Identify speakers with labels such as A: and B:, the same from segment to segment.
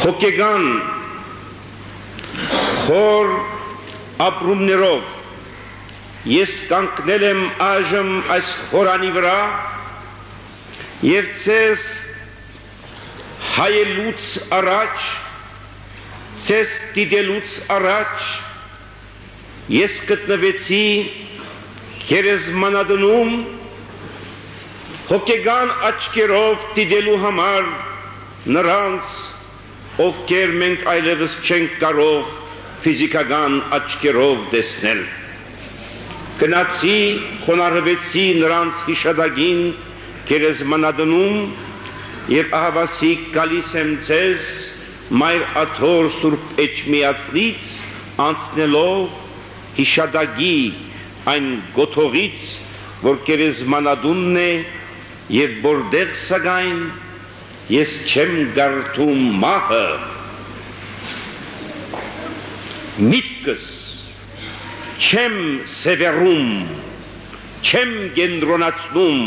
A: հոգեգան խոր ապրումներով ես կանգնել եմ այժմ այս խորանի վրա և ձեզ հայելուց առաջ, ձեզ դիտելուց առաջ ես գտնվեցի գերեզմանատնում հոգեգան աչքերով դիտելու համար նրանց, ովքեր մենք այլևս չենք կարող ֆիզիկական աչքերով տեսնել։ Գնացի, խոնարհվեցի նրանց հիշատակին գերեզմանատնում և ահավասիկ գալիս եմ ձեզ Մայր Աթոր Սուրբ Էջմիածնից անցնելով հիշատակի այն գոթողից, որ գերեզմանատունն է և որտեղ սակայն ես չեմ դարձում մահը, միտքս չեմ սևեռում, չեմ կենտրոնացնում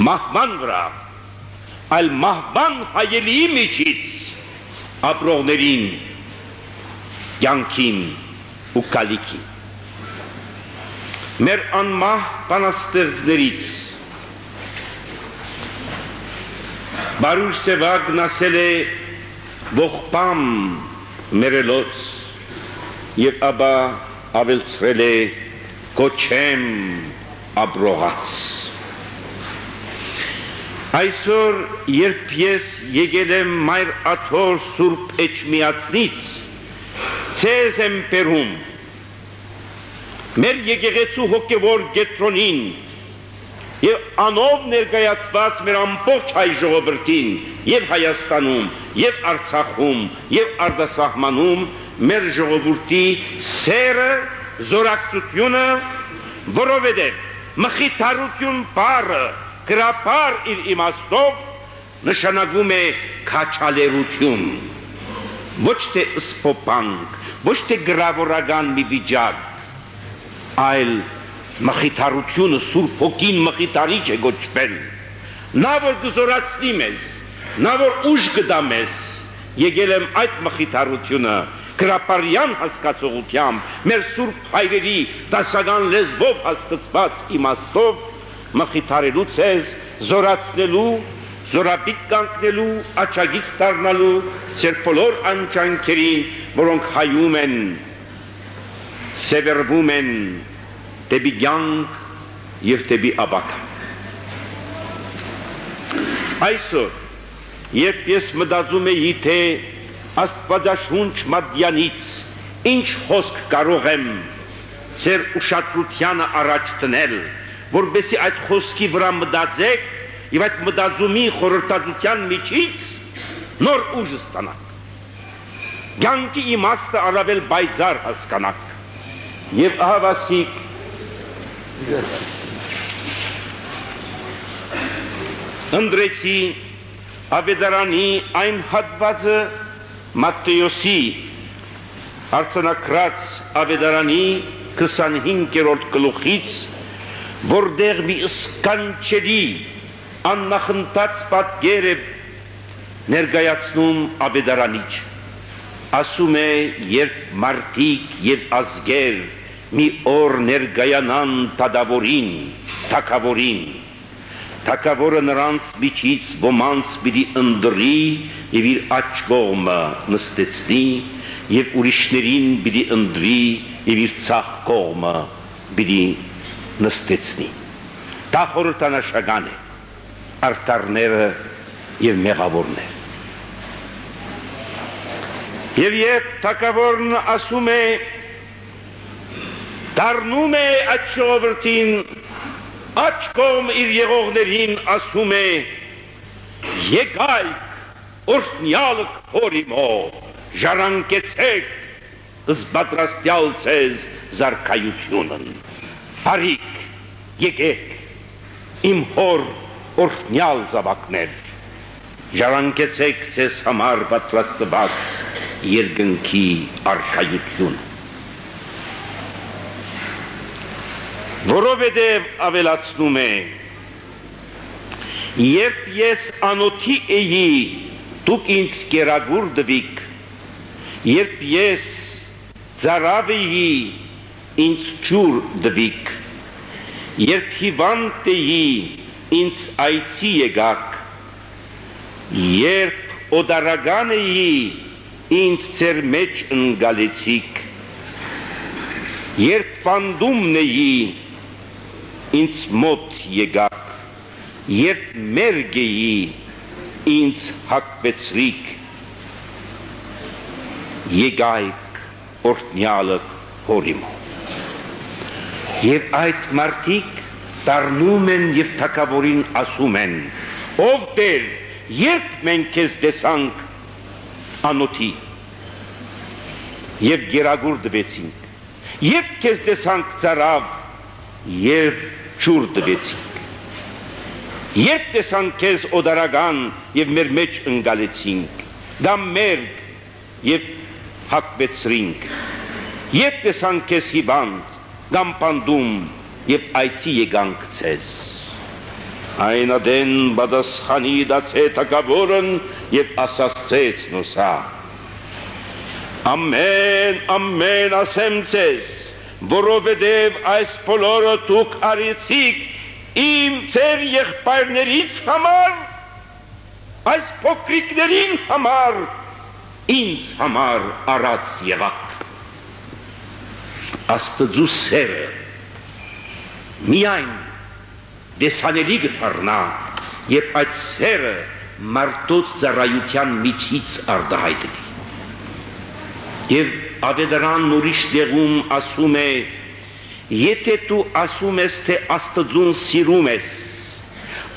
A: մահվան վրա, այլ մահվան հայելիի միջից ապրողներին, կյանքին ու կալիքին։ Մեր անմահ բանաստեղծներից Բարուր Սևակն ասել է ողբամ մերելոց և ապա ավելցրել է կոչեմ ապրողաց։ Այսօր, երբ ես եկել եմ Մայր Աթոր Սուրբ Էջմիածնից, ձեզ եմ բերում մեր եկեղեցու հոգևոր կենտրոնին և անով ներկայացված մեր ամբողջ հայ ժողովրդին և Հայաստանում, և Արցախում, և արտասահմանում մեր ժողովրդի սերը, զորակցությունը, որովհետև մխիթարություն բառը գրաբար իր իմաստով նշանակում է քաչալերություն, ոչ թե սփոփանք, ոչ թե գրավորական մի վիճակ, այլ մխիթարությունը Սուրբ Հոգին մխիթարիչ է գոչվել։ Նա որ կզորացնի մեզ, նա որ ուժ կտա մեզ, եկել եմ այդ մխիթարությունը գրապարյան հասկացողությամբ, մեր Սուրբ հայրերի դասական լեզվով հասկացված իմաստով մխիթարելու ձեզ, զորացնելու, զորաբիք կանգնելու, աչագից դառնալու ձեր բոլոր անջանքերին, որոնք հայում են, սևեռվում են դեպի կյանք և դեպի ապագա։ Այսօր, երբ ես մտածում էի, թե Աստվածաշունչ մատյանից ինչ խոսք կարող եմ ձեր ուշադրությանը առաջ դնել, որպեսզի այդ խոսքի վրա մտածեք և այդ մտածումի խորհրդատվության միջից նոր ուժ ստանաք, կյանքի իմաստը առավել պայծառ հասկանաք և ահավասիկ ընտրեցի Ավետարանի այն հատվածը Մատթեոսի արձանագրած Ավետարանի 25-րդ գլուխից, որտեղ մի սքանչելի աննախընթաց պատկեր է ներկայացնում Ավետարանիչ, ասում է, երբ մարդիկ և ազգեր մի օր ներկայանան դատավորին, թագավորին, թագավորը նրանց միջից ոմանց պիտի ընտրի և իր աջ կողմը նստեցնի և ուրիշներին պիտի ընտրի և իր ցախ կողմը պիտի նստեցնի։ Դա խորհրդանշական է արդարները և մեղավորները։ Եվ երբ թագավորն ասում է, դառնում է այդ ժողովրդին, աջ կողմ իր եղողներին ասում է, եկայք օրհնյալը քորի մոտ, ժառանգեցեք զբաղրաստյալ ձեզ զարքայությունն, բարիք եկեք իմ հոր օրհնյալ զավակներ, ժառանգեցեք ձեզ համար պատրաստված երկնքի արքայությունը։ Որովհետև ավելացնում է, երբ ես անոթի էի դուք ինձ կերագուր դվիք, երբ ես ծարավ էի, ինձ ջուր դվիք, երբ հիվանդ էի, ինձ այցի եկաք, երբ օդարական էի, ինձ ձեր մեջ ընկալեցիք, երբ պանդումն էի, ինձ մոտ եկաք, երբ մերգ էի, ինձ հակվեցրիք, եկայք օրհնյալը հորիմը։ Եվ այդ մարդիկ դառնում են և թագավորին ասում են. ով Տեր, երբ մենք քեզ տեսանք անոթի և գերագուր դվեցինք, երբ քեզ տեսանք ծարավ և ջուր դվեցինք, երբ տեսանք քեզ օդարական և մեր մեջ ընկալեցինք, կամ մերգ և հակվեցրինք, երբ տեսանք քեզ հիվանդ, կամ պանդում և այցի եկանք ձեզ։ Այն ադեն պատասխանի դացե թագավորն և ասացեց նոսա. ամեն, ամեն ասեմ ձեզ, որովհետև այս բոլորը դուք արեցիք իմ ձեր եղբայրներից համար, այս փոքրիկներին համար, ինձ համար արած եղաք։ Աստծու սերը միայն դեսանելի գտարնա, և այդ սերը մարդոց ծառայության միջից արտահայտվի։ Եվ ավետարանն ուրիշ տեղում ասում է. եթե դու ասում ես, թե Աստծուն սիրում ես,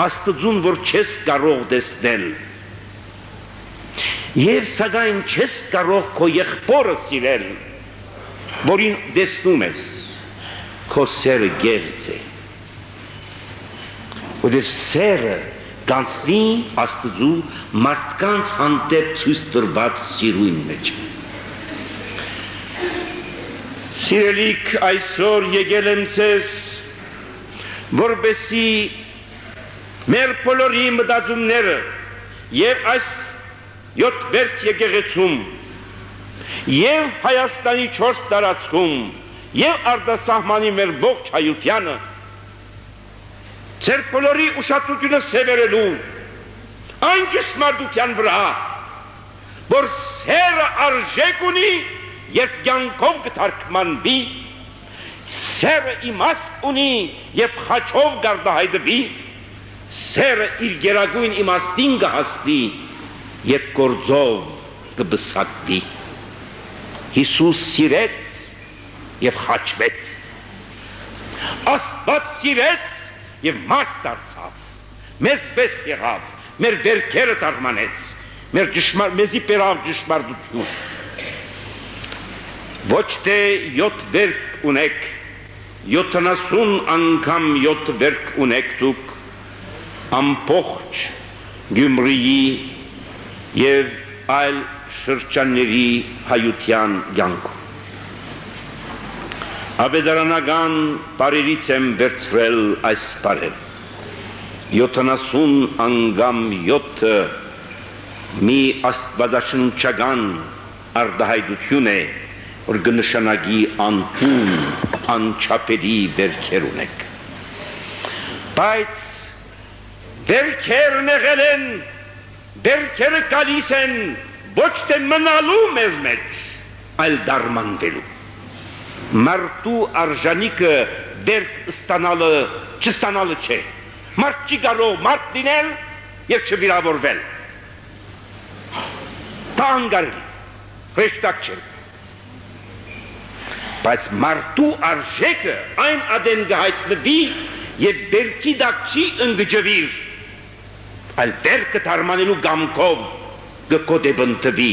A: Աստծուն, որ չես կարող տեսնել, և սակայն չես կարող քո եղբորը սիրել, որին տեսնում ես, քո սերը գեղձ է, որտեղ սերը կանցնի Աստծու մարդկանց հանդեպ ցույց տրված սիրույն մեջ։ Սիրելիք, այսօր եկել եմ ձեզ, որպեսզի մեր բոլորի մտածումները և այս 7 վերք եկեղեցում և Հայաստանի 4 տարածքում և արտասահմանի մեր ողջ հայությանը ձեր բոլորի ուշադրությունը սևեռելու այն ճշմարտության վրա, որ սերը արժեք ունի, երբ կյանքով կթարգմանվի, սերը իմաստ ունի, երբ խաչով կարտահայտվի, սերը իր գերագույն իմաստին կհասնի, երբ գործով կբսակվի։ Հիսուս սիրեց և խաչվեց, Աստված սիրեց և մարդ դարձավ, մեզ պես եղավ, մեր վերքերը թարգմանեց, մեզի բերավ ճշմարտություն։ Ոչ թե 7 վերք ունեք, 70 անգամ 7 վերք ունեք դուք, ամբողջ Գյումրիի և այլ շրջանների հայության կյանքում։ Ավետարանական բարերից եմ վերցրել այս բարեր։ 70 անգամ 7 մի աստվածաշնչական արտահայտություն է, որ կնշանակի անհուն, անչափելի վերքեր ունեք։ Բայց վերքերն եղել են, վերքերը գալիս են ոչ թե մնալու մեզ մեջ, այլ դարմանվելու։ Մարդու արժանիքը վերք չստանալը չէ։ Մարդ չի կարող մարդ լինել և չվիրավորվել։ Դա անգարելի, հրեշտակ չէ։ Բայց մարդու արժեքը այն ադեն կհայտնվի և վերքի տակ չի ընկճվիր, այլ վերքը թարգմանելու կամքով կգոդեբնթվի։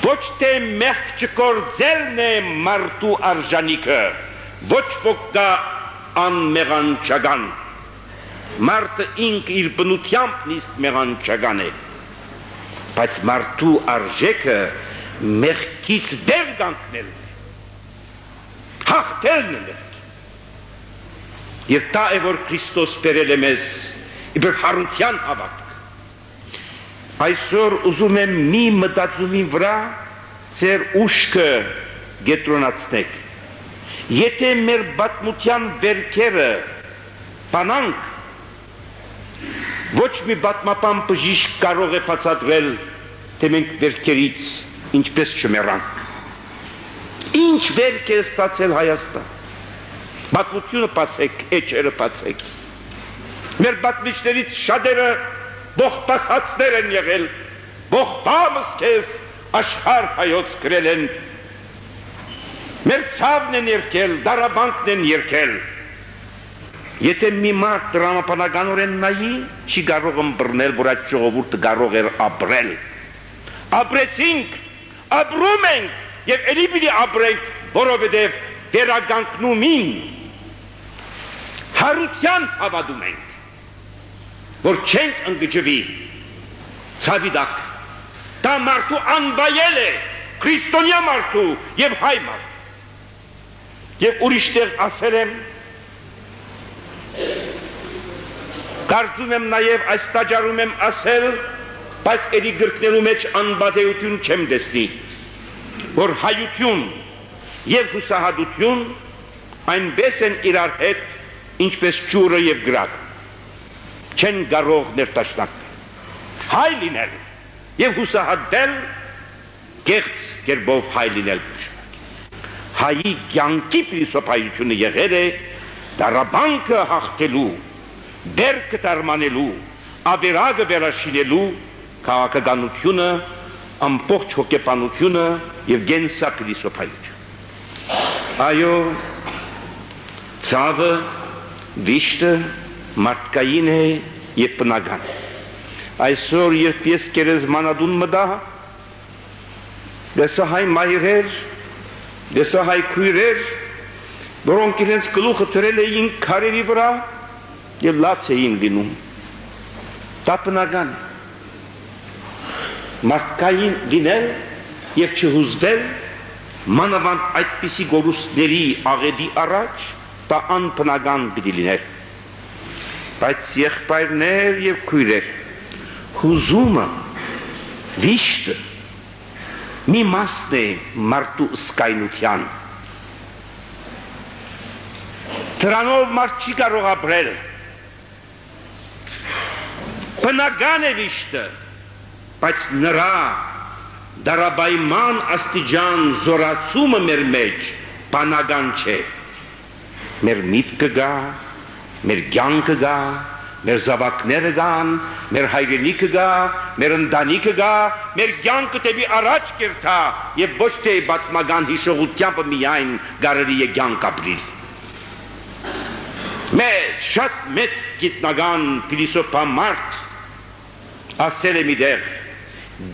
A: Ոչ թե մեղք չգործելն է մարդու արժանիքը, ոչ ոք կա անմեղանչական։ Մարդը ինքը իր բնությամբ նիստ մեղանչական է, բայց մարդու արժեքը մեղքից վեր կանգնել է, հաղթելն է մեղքի։ Եվ դա է, որ Քրիստոս բերել է մեզ իբր հարության հավատք։ այսօր ուզում եմ մի մտածումի վրա ձեր ուշքը գետրոնացնեք։ Եթե մեր պատմության վերքերը բանանք, ոչ մի պատմապան բժիշկ կարող է բացատրել, թե մենք վերքերից ինչպես չմեռանք։ Ինչ վերք է ստացել Հայաստան։ Պատմությունը բացեք, էջերը բացեք։ Մեր պատմիչներից շատերը ողբասացներ են եղել, ողբամս քեզ աշխարհ հայոց գրել են։ Մեր ցավն են երկել, դարաբանքն են երկել։ Եթե մի մարդ դրամապանականորեն նայի, չի կարող ըմբռնել, որ այդ ժողովուրդը կարող էր ապրել։ Ապրեցինք, ապրում ենք եւ ելի պիտի ապրենք, որովհետեւ վերականգնումին հարության հավատում ենք, որ չենք ընկճվի ցավիդակ։ Դա մարդու անվայել է, քրիստոնյա մարդու եւ հայ մարդ։ Եվ ուրիշտեղ ասել եմ, կարծում եմ նաև այս տաճարում եմ ասել, բայց ելի գրքներու մեջ անբադեություն չեմ տեսնի, որ հայություն եւ հուսահատություն այնպես են իրար հետ, ինչպես ջուրը եւ գրակը, չեն կարող ներտաշնակվել։ Հայ լինել եւ հուսահատել, կեղծ կերպով հայ լինել։ Հայի կյանքի փիլիսոփայությունը եղել է դարաբանքը հաղթելու, բերքը տարմանելու, ավերագը վերաշինելու քաղաքականությունը, ամբողջ հոգեբանությունը եւ գենսա փիլիսոփայություն։ Այո, ցավը, վիշտը մարդկային է եւ բնական։ Այսօր երբ ես գերեզմանատուն մտա, դեսա հայ մայրեր, դեսա հայ քույրեր, որոնք իրենց գլուխը դրել էին քարերի վրա եւ լաց էին լինում։ Դա բնական է։ Մարդկային լինել եւ չհուզվել, մանավանդ այդպիսի գորուստների աղետի առաջ, դա անբնական պիտի լիներ։ Բայց եղբայրներ եւ քույրեր, հուզումը, վիշտը մի մասն է մարդու սկայնության։ Դրանով մարդ չի կարող ապրել։ Բնական է վիշտը, բայց նրա դարաբայման աստիճան զորացումը մեր մեջ բանական չէ։ Մեր միտքը գա, մեր կյանքը գա, մեր զավակները գան, մեր հայրենիքը գա, մեր ընտանիքը գա, մեր կյանքը դեպի առաջ կերտա եւ ոչ թե պատմական հիշողությամբ միայն կարելի է կյանք ապրել։ Մեծ շատ մեծ գիտնական փիլիսոփա մարդ ասել է մի դեղ,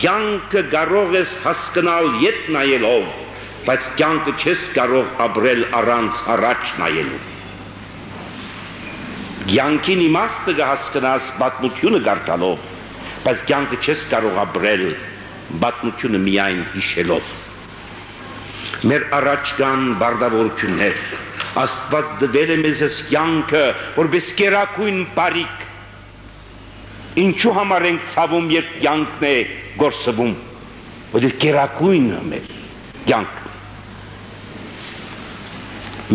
A: կյանքը կարող ես հասկանալ ետ նայելով, բայց կյանքը չես կարող ապրել առանց առաջ նայելու։ Կյանքին իմաստը կհասկանաս պատմությունը կարդալով, բայց կյանքը չես կարող ապրել պատմությունը միայն հիշելով։ Մեր առաջ կան բարդավորություններ, Աստված տվել է մեզ կյանքը որպես կերակույն բարիք։ Ինչու համար ենք ցավում, երբ կյանքն է գործվում, որտեղ կերակույնն է մեր կյանքը։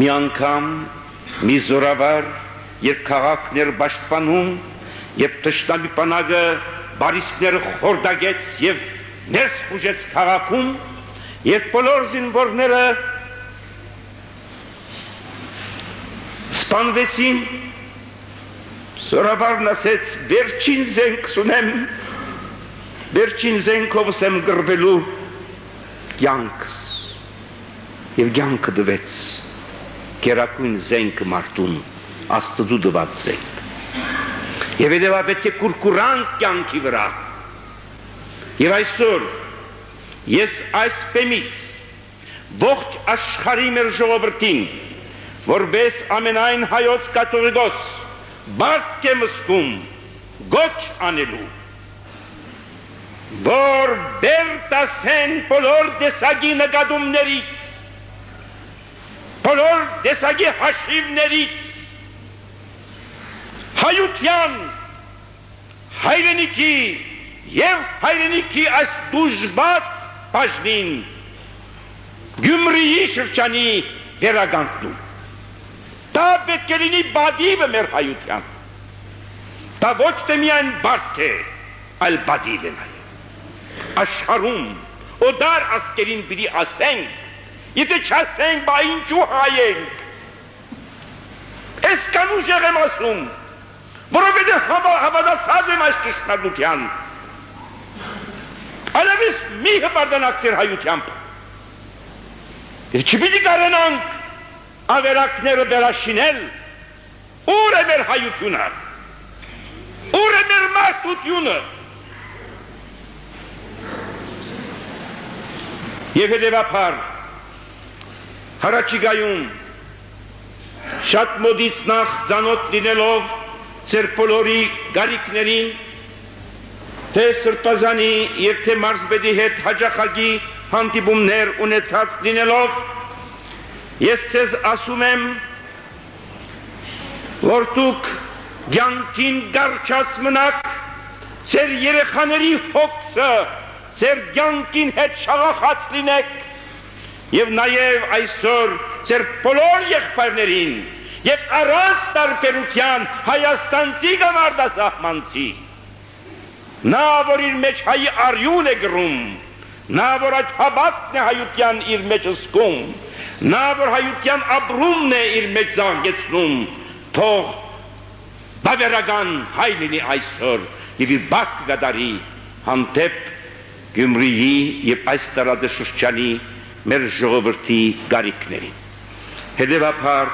A: Մի անգամ մի զորավար, երբ քաղաքն էր պաշտպանում, երբ թշնամի բանակը բարիսպները խորտակեց եւ ներս խուժեց քաղաքում, երբ բոլոր զինվորները սպանվեցին, զորավարն ասեց, վերջին զենք ունեմ, վերջին զենքովս եմ գրվելու կյանքս, եւ կյանքը տվեց կերակույն զենքը մարդուն, Աստծու տված զենք։ Եվ հետևաբար պետք է կուրկուրանք կյանքի վրա։ Եվ այսօր ես այս բեմից ողջ աշխարհի մեր ժողովրդին, որպես ամենայն հայոց կաթողիկոս, բարդ եմ զգում գոչ անելու, որ բերտասեն բոլոր տեսակի նկատումներից, բոլոր տեսակի հաշիվներից, հայության, հայրենիքի եւ հայրենիքի այս դժբաց բաժնին Գյումրիի շրջանի վերագանքնում։ Դա պետք է լինի բադիվը մեր հայության։ Դա ոչ թե միայն բարդ է, այլ բադիվ է նաև։ Աշխարհում օդար ասկերին պիտի ասենք, եթե չասենք, բա ինչու հայ ենք։ Այսքան ուժեղ եմ ասում, որովհետև հավատացած եմ այս ճշմարտության։ Այլևս մի հպարտանաք սեր հայությամբ։ Եթե չպիտի կարենանք ավերակները վերաշինել, ուր է մեր հայությունը, ուր է մեր մարդությունը։ Եվ հետևաբար հարաճիգայում շատ մոդից նախ ծանոթ լինելով ձեր բոլորի գարիքներին, թե սրբազանի և թե մարզպետի հետ հաճախակի հանդիպումներ ունեցած լինելով, ես ձեզ ասում եմ, որ դուք կյանքին գարչած մնաք, ձեր երեխաների հոգսը ձեր կյանքին հետ շաղախած լինեք, և նաև այսօր ձեր բոլոր եղբայրներին և առանց տարբերության հայաստանցի կամ արտասահմանցի, նա որ իր մեջ հայի արյուն է գրում, նա որ այդ հավատքն է հայության իր մեջ զգում, նա որ հայության ապրումն է իր մեջ զանգեցնում, թող բավերական հայ լինի այսօր և իր բակ կդարի հանդեպ Գյումրիի և այս տարածաշրջանի մեր ժողովրդի գարիքներին։ Հետևաբար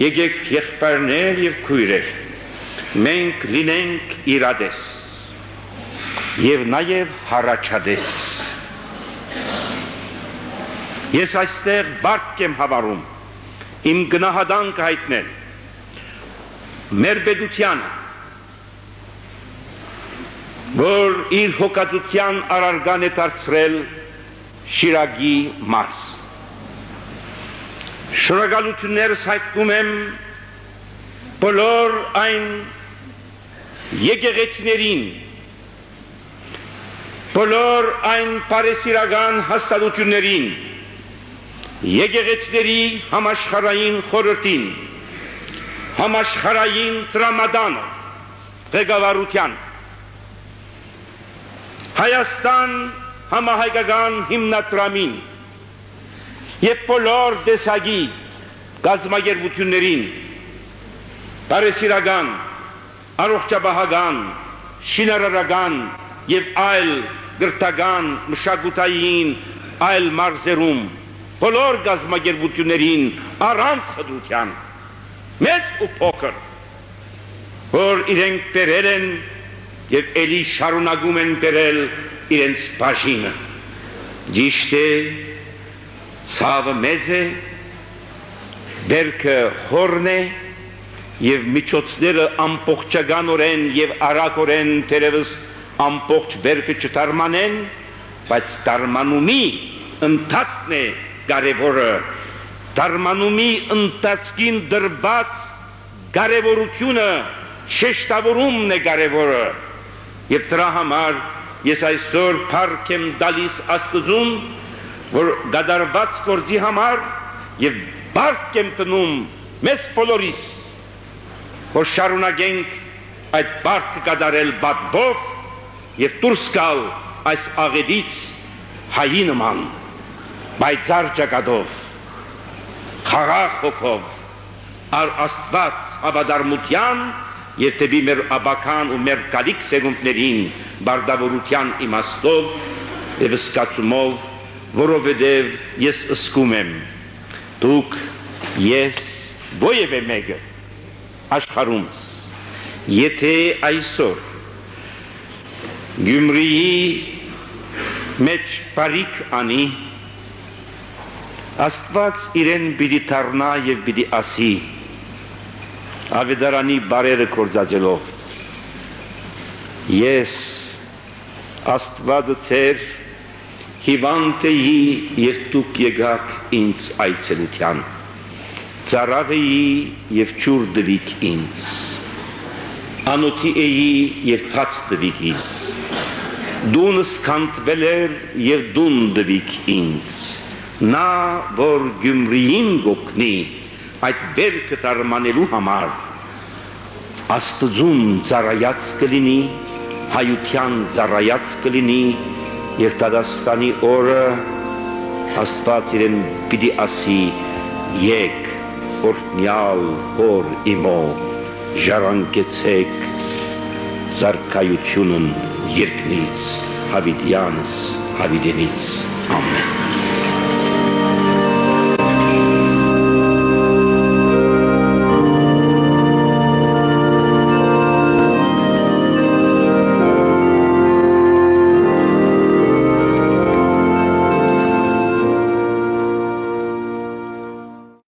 A: եկեք եղբայրներ և քույրեր, մենք լինենք իրադես և նաև հառաջադես։ Ես այստեղ բարդ եմ հավարում իմ գնահատանք հայտնել մեր պետությանը, որ իր հոգատության առարգան է դարձրել Շիրակի մարզ։ Շնորհակալություններս հայտնում եմ բոլոր այն եկեղեցիներին, բոլոր այն բարեսիրական հաստատություններին, եկեղեցիների համաշխարհային խորհրդին, համաշխարհային տրամադանը, ղեկավարության, Հայաստան համահայկական հիմնադրամին և բոլոր տեսակի կազմակերպություններին, բարեսիրական, առողջապահական, շինարարական և այլ գրթական, մշակութային այլ մարզերում, բոլոր կազմակերպություններին առանց խտրության, մեծ ու փոքր, որ իրենք բերել են և էլի շարունակում են բերել իրենց բաժինը։ Ճիշտ է, ցավը մեծ է, բերքը խորն է և միջոցները ամբողջականորեն և արագորեն թերևս ամբողջ բերքը չդարմանեն, բայց դարմանումի ընթացքն է կարևորը, դարմանումի ընթացքին դրված կարևորությունը, շեշտավորումն է կարևորը, և դրա համար ես այսօր փառք եմ տալիս Աստծուն, որ կատարված գործի համար և բարդ եմ տնում մեզ բոլորիս, որ շարունակենք այդ բարդը կատարել պատվով և դուրս գալ այս աղետից հայի նման, պայծառ ճակատով, խաղաղ հոգով, առ Աստված հավատարմության և դեպի մեր աբական ու մեր գալիք սերունդներին բարդավորության իմաստով և զգացումով, որովհետև ես զգում եմ, դուք, ես, որևէ մեկը աշխարհումս, եթե այսօր Գյումրիի մեջ բարիք անի, Աստված իրեն պիտի դառնա և պիտի ասի, ավետարանի բարերը գործածելով, ես Աստվածը ձեր հիվանդ էի և դուք եկաք ինձ այցելության, ծարավ էի և ջուր տվիք ինձ, անոթի էի և հաց տվիք ինձ, Դունս քանդվել էր եւ դուն դվիք ինձ, նա որ Գյումրիին գոքնի այդ բերքը տարմանելու համար, Աստծուն ծառայած կլինի, հայության ծառայած կլինի եւ Դադաստանի օրը Աստված իրեն պիտի ասի եկ օրհնյալ հոր իմո ժառանգեցեք զարգայությունն երկնից հավիտյանս հավիտենից ամեն